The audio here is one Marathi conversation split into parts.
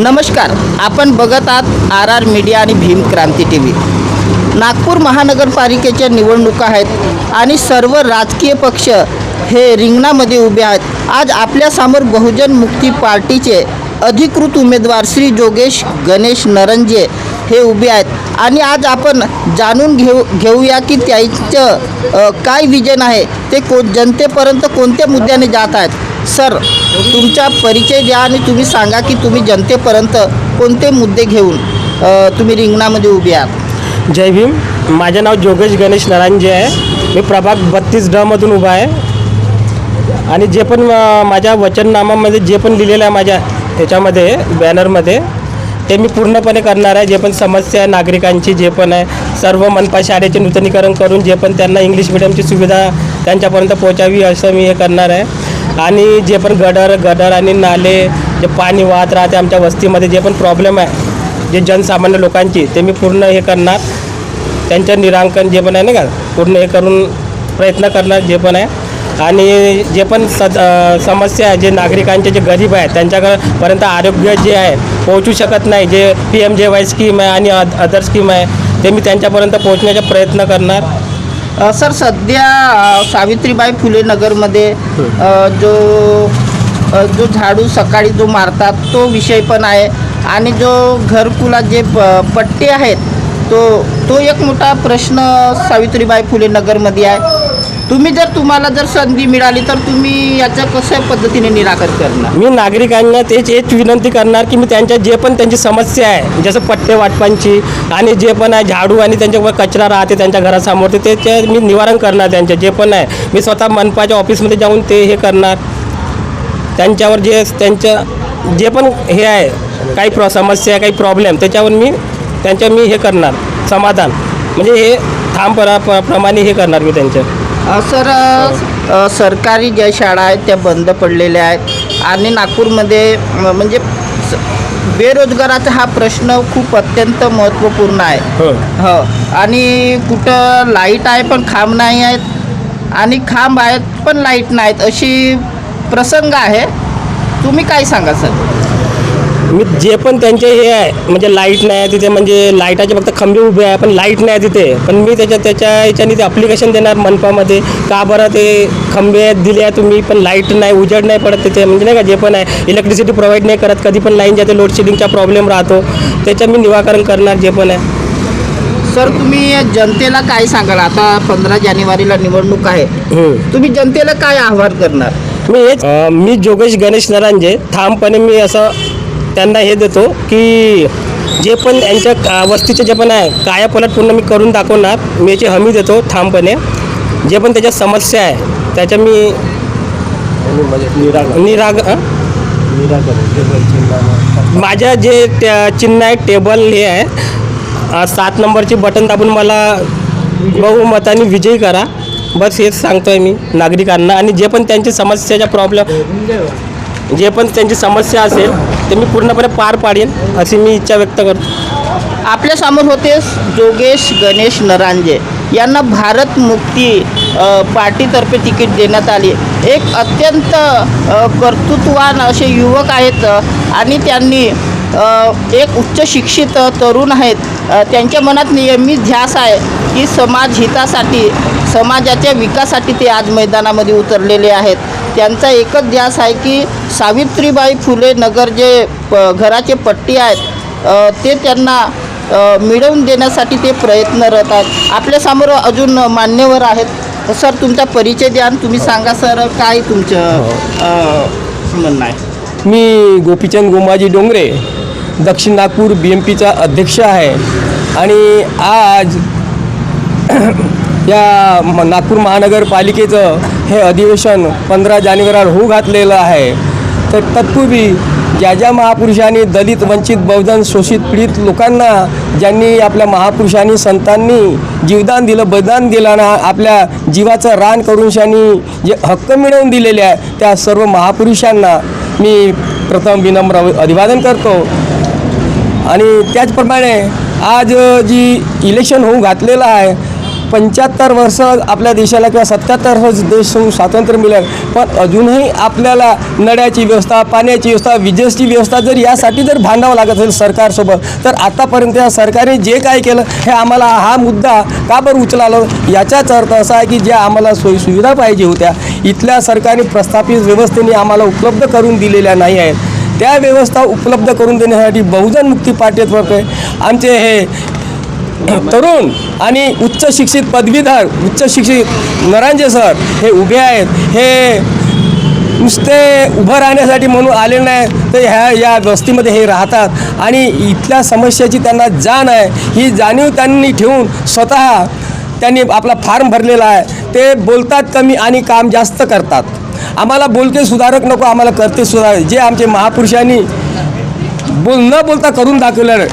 नमस्कार, आपण बघत आहात RR मीडिया आणि भीम क्रांती TV। नागपूर महानगरपालिकेच्या निवडणुका आहेत आणि सर्व राजकीय पक्ष हे रिंगणामध्ये उभे आहेत। आज आपल्यासमोर बहुजन मुक्ती पार्टीचे अधिकृत उमेदवार श्री जोगेश गणेश नरंजे हे उभे आहेत आणि आज आपण जाणून घेऊया की त्यांचं काय विजन आहे, ते जनतेपर्यंत कोणत्या मुद्द्याने जात आहेत। सर, तुमचा परिचय द्या आणि तुम्ही सांगा की तुम्ही जनतेपर्यंत कोणते मुद्दे घेऊन तुम्ही रिंगणामध्ये उभे आहात। जय भीम। माझे नाव जोगेश गणेश नरंजे आहे। मी प्रभाग 32D मधून उभा आहे आणि जे पण माझ्या वचननामामध्ये जे पण लिहिलेलं आहे माझ्या ह्याच्यामध्ये बॅनरमध्ये ते मी पूर्णपणे करणार आहे। जे पण समस्या आहे नागरिकांची, जे पण आहे सर्व मनपा शाळेचे नूतनीकरण करून जे पण त्यांना इंग्लिश मिडियमची सुविधा त्यांच्यापर्यंत पोहोचावी असं मी हे करणार आहे। आणि जे पण गडर आणि नाले जे पाणी वाहत राहते आमच्या वस्तीमध्ये, जे पण प्रॉब्लेम आहे जे जनसामान्य लोकांची, ते मी पूर्ण हे करणार। त्यांचं निराकरण जे पण आहे ना का पूर्ण हे करून प्रयत्न करणार जे पण आहे। आणि जे पण समस्या आहे जे नागरिकांचे जे गरीब आहेत त्यांच्यापर्यंत आरोग्य जे आहे पोहोचू शकत नाही, जे PMJY स्कीम आहे आणि अदर स्कीम आहे ते मी त्यांच्यापर्यंत पोहोचण्याचा प्रयत्न करणार। सर, सध्या सावित्रीबाई फुले नगरमध्ये जो झाडू सकाळी जो मारतात तो विषय पण आहे आणि जो घरकुला जे पट्टे आहेत तो एक मोठा प्रश्न सावित्रीबाई फुले नगरमध्ये आहे। तुम्हाला जर संधी मिळाली तर तुम्ही याचं कशा पद्धतीने निराकरण करणार? मी नागरिकांना तेच विनंती करणार की मी त्यांची समस्या आहे, जसं पट्टे वाटपांची आणि जे पण आहे झाडू आणि त्यांच्यावर कचरा राहते त्यांच्या घरासमोर, ते मी निवारण करणार। त्यांचे जे पण आहे मी स्वतः मनपाच्या ऑफिसमध्ये जाऊन ते हे करणार। त्यांच्यावर त्यांचं जे पण हे आहे काही समस्या काही प्रॉब्लेम त्याच्यावर मी हे करणार समाधान, म्हणजे हे प्रमाणे हे करणार मी त्यांच्या। सर, सरकारी ज्या शाळा आहेत त्या बंद पडलेल्या आहेत आणि नागपूरमध्ये म्हणजे बेरोजगाराचा हा प्रश्न खूप अत्यंत महत्त्वपूर्ण आहे। हो, आणि कुठं लाईट आहे पण खांब नाही आहेत आणि खांब आहेत पण लाईट नाहीत, अशी प्रसंग आहे। तुम्ही काय सांगा सर? मी जे पण त्यांचे हे आहे म्हणजे लाईट नाही आहे तिथे, म्हणजे लाईटाचे फक्त खंबे उभे आहे पण लाईट नाही तिथे, पण मी त्याच्या ह्याच्याने ते अप्लिकेशन देणार मनपामध्ये का बरं ते खंबे दिले आहे तुम्ही पण लाईट नाही, उजेड नाही पडत तिथे, म्हणजे नाही का जे पण आहे इलेक्ट्रिसिटी प्रोव्हाइड नाही करत, कधी पण लाईन जाते, लोडशेडिंगचा प्रॉब्लेम राहतो, त्याचं मी निराकरण करणार जे पण आहे। सर, तुम्ही जनतेला काय सांगाल? आता 15 जानेवारीला निवडणूक आहे, तुम्ही जनतेला काय आवाहन करणार? मी जोगेश गणेश नरंजे ठामपणे मी असं त्यांना हे देतो की जे पण यांच्या वस्तीचे जे पण आहे कायापलट पूर्ण मी करून दाखवणार। मी याची हमी देतो ठामपणे। जे पण त्याच्या समस्या आहे त्याच्या मी माझ्या जे चिन्ह आहे टेबल हे आहे 7 नंबरची बटन दाबून मला बहुमताने विजयी करा, बस हेच सांगतोय मी नागरिकांना। आणि जे पण त्यांची समस्याचा प्रॉब्लेम जे पण त्यांची समस्या असेल ते मी पूर्णपणे पार पाडेन अशी मी इच्छा व्यक्त करतो। आपल्यासमोर होते जोगेश गणेश नरंजे यांना भारत मुक्ती पार्टीतर्फे तिकीट देण्यात आली। एक अत्यंत कर्तृत्ववान असे युवक आहेत आणि त्यांनी एक उच्च शिक्षित तरुण आहेत। त्यांच्या मनात नेहमी ध्यास आहे की समाज हितासाठी, समाजाच्या विकासासाठी ते आज मैदानामध्ये उतरलेले आहेत। त्यांचा एकच ध्यास आहे की सावित्रीबाई फुले नगर जे घराचे पट्टी आहेत ते त्यांना मिळवून देण्यासाठी ते प्रयत्नरत आहेत। आपल्यासमोर अजून मान्यवर आहेत। सर, तुमचा परिचय द्या आणि तुम्ही सांगा सर काय तुमचं म्हणणं आहे? मी गोपीचंद गोमाजी डोंगरे, दक्षिण नागपूर BMPचा अध्यक्ष आहे आणि आज या नागपूर महानगरपालिकेचं हे अधिवेशन 15 जानेवारीला होऊ घातलेलं आहे। तर तत्पूर्वी ज्या महापुरुषांनी दलित, वंचित, बहुजन, शोषित, पीडित लोकांना ज्यांनी आपल्या महापुरुषांनी संतांनी जीवदान दिलं, बलिदान दिलं ना, आपल्या जीवाचं रान करून जे हक्क मिळवून दिलेले आहे त्या सर्व महापुरुषांना मी प्रथम विनम्र अभिवादन करतो। आणि त्याचप्रमाणे आज जी इलेक्शन होऊ घातलेलं आहे 75 वर्ष आपल्या देशाला किंवा 77 वर्ष देश स्वातंत्र्य मिळेल, पण अजूनही आपल्याला नळ्याची व्यवस्था, पाण्याची व्यवस्था, विजेची व्यवस्था जर यासाठी जर भांडावं लागत असेल सरकारसोबत, तर आतापर्यंत या सरकारने जे काय केलं हे आम्हाला हा मुद्दा का बरं उचलाला, याचाच अर्थ असा आहे की ज्या आम्हाला सोयीसुविधा पाहिजे होत्या इथल्या सरकारने प्रस्थापित व्यवस्थेने आम्हाला उपलब्ध करून दिलेल्या नाही आहेत. त्या व्यवस्था उपलब्ध करून देण्यासाठी बहुजन मुक्ती पार्टीतर्फे आमचे हे तरुण आणि उच्च शिक्षित पदवीधर, उच्च शिक्षित नरांजे सर हे उभे आहेत. हे नुसते उभं राहण्यासाठी म्हणून आले नाही, तर या वस्तीमध्ये हे राहतात आणि इथल्या समस्याची त्यांना जाण आहे. ही जाणीव त्यांनी ठेवून स्वतः त्यांनी आपला फॉर्म भरलेला आहे. ते बोलतात कमी आणि काम जास्त करतात. आम्हाला बोलके सुधारक नको, आम्हाला करते सुधारक. जे आमचे महापुरुषांनी न बोलता करून दाखवलं.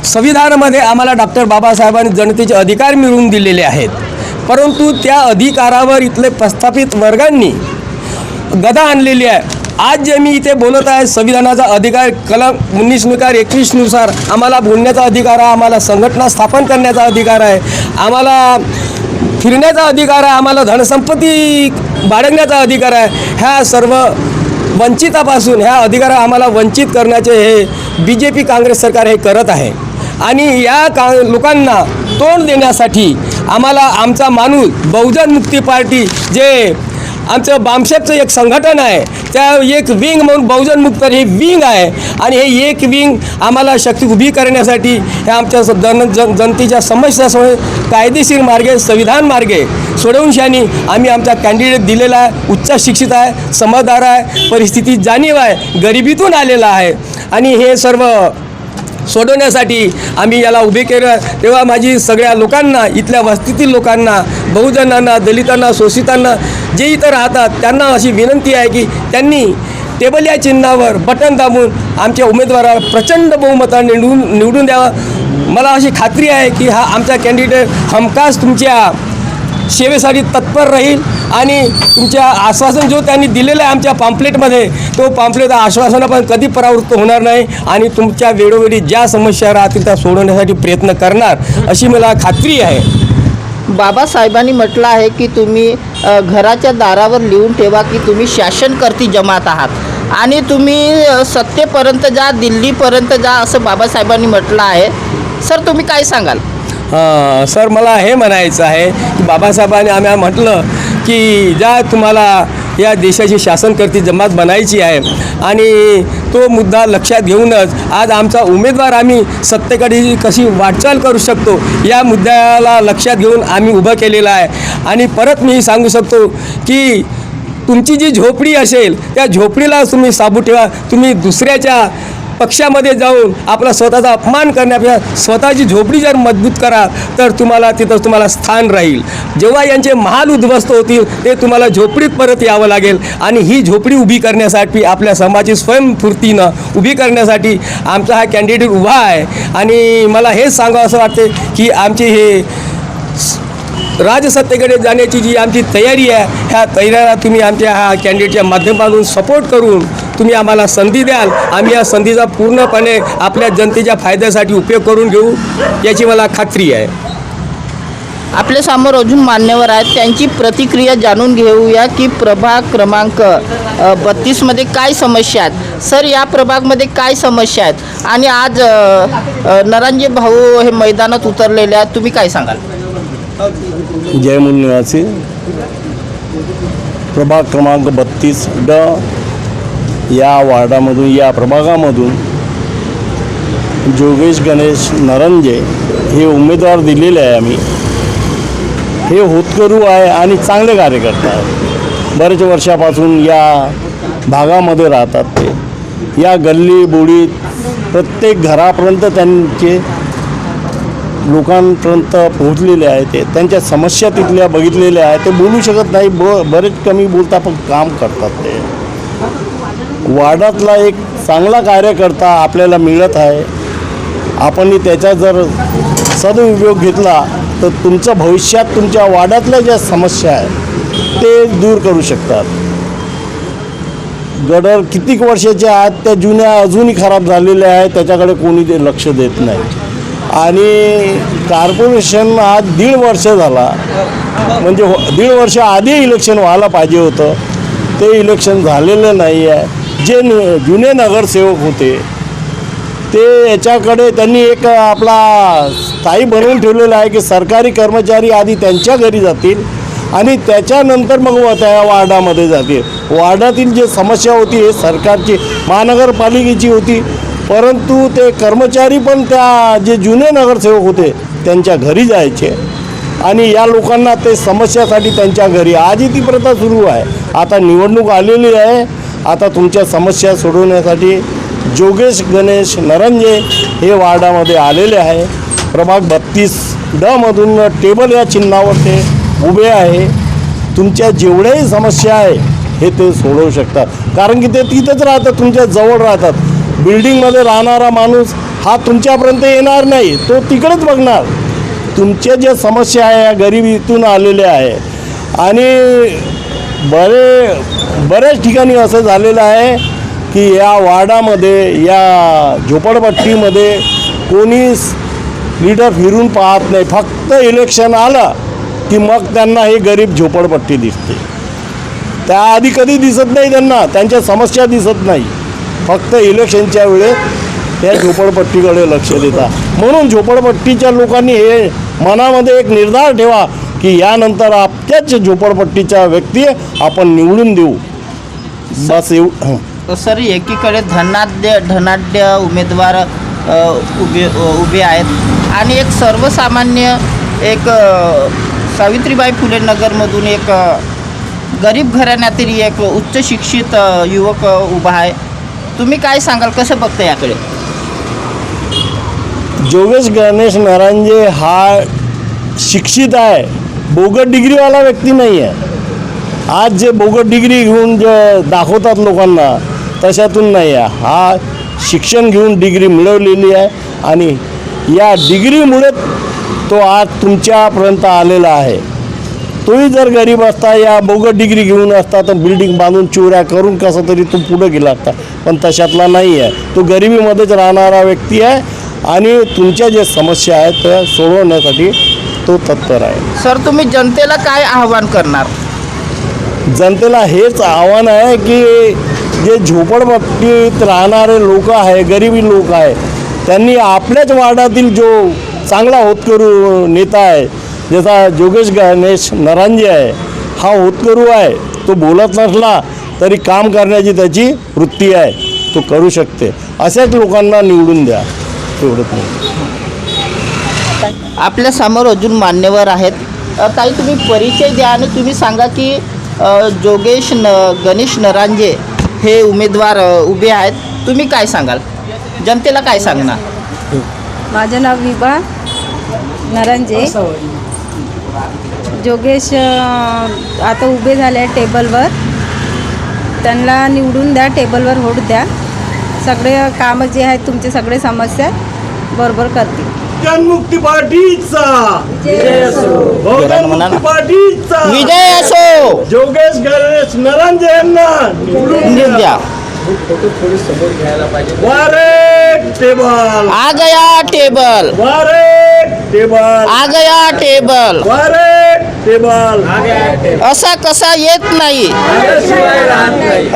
संविधानामध्ये आम्हाला डॉक्टर बाबासाहेबांनी जनतेचे अधिकार मिळवून दिलेले आहेत, परंतु त्या अधिकारावर इथले प्रस्थापित वर्गांनी गदा आणलेली आहे. आज जे मी इथे बोलत आहे संविधानाचा अधिकार कलम 19 21नुसार आम्हाला बोलण्याचा अधिकार आहे, आम्हाला संघटना स्थापन करण्याचा अधिकार आहे, आम्हाला फिरण्याचा अधिकार आहे, आम्हाला धनसंपत्ती बाळगण्याचा अधिकार आहे. ह्या सर्व वंचितापासून ह्या अधिकार आम्हाला वंचित करण्याचे हे BJP काँग्रेस सरकार हे करत आहे. आणि या लोकांना तोंड देण्यासाठी आम्हाला आमचा माणूस बहुजन मुक्ती पार्टी जे आमचं बामशेपचं एक संघटन आहे, त्या एक विंग म्हणून बहुजन मुक्त हे विंग आहे आणि हे एक विंग आम्हाला शक्ती उभी करण्यासाठी हे आमच्या जनतेच्या समस्यासमोर कायदेशीर मार्गे, संविधान मार्गे सोडवूनशानी आम्ही आमचा कॅन्डिडेट दिलेला आहे. उच्च शिक्षित आहे, समजदार आहे, परिस्थिती जाणीव आहे, गरिबीतून आलेला आहे आणि हे सर्व सोडवण्यासाठी आम्ही याला उभे केलं. तेव्हा माझी सगळ्या लोकांना, इथल्या वस्तीतील लोकांना, बहुजनांना, दलितांना, शोषितांना जे इथं राहतात त्यांना अशी विनंती आहे की त्यांनी टेबल या चिन्हावर बटन दाबून आमच्या उमेदवाराला प्रचंड बहुमताने निवडून द्यावं. मला अशी खात्री आहे की हा आमचा कॅन्डिडेट हमखास तुमच्या सेवेसाठी तत्पर राहील आणि तुमच्या आश्वासन जो त्यांनी दिलेलं आहे आमच्या पॅम्पलेटमध्ये, तो पॅम्पलेट आश्वासनं पण कधी परावृत्त होणार नाही आणि तुमच्या वेळोवेळी ज्या समस्या राहतील त्या सोडवण्यासाठी प्रयत्न करणार अशी मला खात्री आहे. बाबासाहेबांनी म्हटलं आहे की तुम्ही घराच्या दारावर लिहून ठेवा की तुम्ही शासनकर्ती जमात आहात आणि तुम्ही सत्तेपर्यंत जा, दिल्लीपर्यंत जा, असं बाबासाहेबांनी म्हटलं आहे. सर तुम्ही काय सांगाल? सर मला हे म्हणायचं आहे की बाबासाहेबांनी आम्ही म्हटलं की ज्या तुम्हाला या देशाची शासनकर्ती जमात बनायची आहे आणि तो मुद्दा लक्षात घेऊनच आज आमचा उमेदवार आम्ही सत्तेकडे कशी वाटचाल करू शकतो या मुद्द्याला लक्षात घेऊन आम्ही उभं केलेलं आहे. आणि परत मी सांगू शकतो की तुमची जी झोपडी असेल त्या झोपडीला तुम्ही साबू ठेवा. तुम्ही दुसऱ्याच्या पक्षामध्ये जाऊन आपला स्वतःचा अपमान करण्यापेक्षा स्वतःची झोपडी जर मजबूत करा तर तिथं तुम्हाला स्थान राहील. जेव्हा यांचे महाल उद्ध्वस्त होतील ते तुम्हाला झोपडीत परत यावं लागेल आणि ही झोपडी उभी करण्यासाठी आपल्या समाजाची स्वयंस्फूर्तीनं उभी करण्यासाठी आमचा हा कॅन्डिडेट उभा आहे. आणि मला हेच सांगावं असं वाटते की आमची हे राजसत्तेकडे जाण्याची जी आमची तयारी आहे ह्या तयारीला तुम्ही आमच्या ह्या कॅन्डिडेटच्या माध्यमातून सपोर्ट करून तुम्ही आम्हाला संधी द्याल. आम्ही या संधीचा पूर्णपणे आपल्या जनतेच्या फायद्यासाठी उपयोग करून घेऊ याची मला खात्री आहे. आपल्यासमोर अजून मान्यवर आहेत, त्यांची प्रतिक्रिया जाणून घेऊया की प्रभाग क्रमांक 32मध्ये काय समस्या आहेत. सर या प्रभागमध्ये काय समस्या आहेत आणि आज नरांजे भाऊ हे मैदानात उतरलेले आहेत, तुम्ही काय सांगाल? जयमूल निवासी प्रभाग क्रमांक 32D या वार्डामधून, या प्रभागामधून जोगेश गणेश नरंजे हे उमेदवार दिलेले आहे. आम्ही हे होतकरू आहे आणि चांगले कार्यकर्ते आहेत. बरेच वर्षापासून या भागामध्ये राहतात. ते या गल्ली बोडीत प्रत्येक घरापर्यंत त्यांचे लोकांपर्यंत पोहोचलेले आहे. ते त्यांच्या समस्या तिथल्या बघितलेल्या आहे. ते बोलू शकत नाही, बरेच कमी बोलता, पण काम करतात. ते वार्डातला एक चांगला कार्यकर्ता आपल्याला मिळत आहे. आपण त्याचा जर सदुपयोग घेतला तर तुमचं भविष्यात तुमच्या वार्डातल्या ज्या समस्या आहेत ते दूर करू शकतात. गडर कितीक वर्षाच्या आहेत त्या जुन्या अजूनही खराब झालेल्या आहेत, त्याच्याकडे कोणी ते लक्ष देत नाही. आणि कॉर्पोरेशन आज 1.5 वर्ष झाला, म्हणजे 1.5 वर्ष आधी इलेक्शन व्हायला पाहिजे होतं, ते इलेक्शन झालेलं नाही आहे. जे जुने नगरसेवक होते ते याच्याकडे त्यांनी एक आपला स्थायी बनवून ठेवलेला आहे की सरकारी कर्मचारी आधी त्यांच्या घरी जातील आणि त्याच्यानंतर मग त्या वार्डामध्ये जातील. वार्डातील जे समस्या होती हे सरकारची महानगरपालिकेची होती, परंतु ते कर्मचारी पण त्या जे जुने नगरसेवक होते त्यांच्या घरी जायचे आणि या लोकांना ते समस्यासाठी त्यांच्या घरी. आजही ती प्रथा सुरू आहे. आता निवडणूक आलेली आहे, आता तुमच्या समस्या सोडवण्यासाठी जोगेश गणेश नरंजे हे वार्डामध्ये आलेले आहे. प्रभाग 32D मधून टेबल या चिन्हावर ते उभे आहे. तुमच्या जेवढ्याही समस्या आहे हे ते सोडवू शकतात, कारण की ते तिथंच राहतात, तुमच्या जवळ राहतात. बिल्डिंगमध्ये राहणारा माणूस हा तुमच्यापर्यंत येणार नाही, तो तिकडेच बघणार. तुमच्या ज्या समस्या आहे या गरिबीतून आलेल्या आहे. आणि बऱ्याच ठिकाणी असं झालेलं आहे की या वार्डामध्ये या झोपडपट्टीमध्ये कोणीच लीडर फिरून पाहत नाही. फक्त इलेक्शन आलं की मग त्यांना ही गरीब झोपडपट्टी दिसते. त्याआधी कधी दिसत नाही त्यांना, त्यांच्या समस्या दिसत नाही. फक्त इलेक्शनच्या वेळेस त्या झोपडपट्टीकडे लक्ष देतात. म्हणून झोपडपट्टीच्या लोकांनी हे मनामध्ये एक निर्धार ठेवा की यानंतर आपल्याच झोपडपट्टीच्या व्यक्ती आपण निवडून देऊ. बस सर, एकीकडे धनाढ्य उमेदवार उभे आहेत आणि एक सर्वसामान्य एक सावित्रीबाई फुले नगरमधून एक गरीब घराण्यातील एक उच्च शिक्षित युवक उभा आहे. तुम्ही काय सांगाल, कसं बघता याकडे? जोगेश गणेश नरांजे हा शिक्षित आहे, बोगस डिग्रीवाला व्यक्ती नाही आहे. आज जे बोगस डिग्री घेऊन जे दाखवतात लोकांना तशातून नाही आहे. हा शिक्षण घेऊन डिग्री मिळवलेली आहे आणि या डिग्रीमुळे तो आज तुमच्यापर्यंत आलेला आहे. तोही जर गरीब असता, या बोगस डिग्री घेऊन असता तर बिल्डिंग बांधून चोऱ्या करून कसं तरी तो पुढे गेला असता, पण तशातला नाही आहे. तो गरिबीमध्येच राहणारा व्यक्ती आहे आणि तुमच्या ज्या समस्या आहेत त्या सोडवण्यासाठी तो तत्पर आहे. सर, तुम्ही जनतेला काय आव्हान करणार? जनतेला हेच आव्हान आहे की जे झोपडपट्टीत राहणारे लोक आहे, गरिबी लोक आहे, त्यांनी आपल्याच वार्डातील जो चांगला होतकरू नेता आहे, जसा जोगेश गणेश नरांजे आहे, हा होतकरू आहे. तो बोलत नसला तरी काम करण्याची त्याची वृत्ती आहे, तो करू शकते. अशाच लोकांना निवडून द्या, एवढंच नाही. आपल्या समोर अजून मान्यवर आहेत. ताई, तुम्ही परिचय द्या आणि तुम्ही सांगा की जोगेश गणेश नरांजे हे उमेदवार उभे आहेत. तुम्ही काय सांगाल, जनतेला काय सांगणार? माझं नाव विभा नरांजे. जोगेश आता उभे झाले आहे टेबलवर, त्यांना निवडून द्या, टेबलवर होड द्या. सगळे कामं जे आहेत तुमचे सगळे समस्या बरोबर करतील. जनमुक्ती पार्टीचा बहुजन पार्टीचा विजय असो. जोगेश गणेश नरांजे यांना निवडून द्या. वारे टेबल आ गया टेबल, वारे टेबल आ गया टेबल. वारे टेबल असा कसा येत नाही,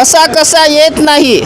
असा कसा येत नाही.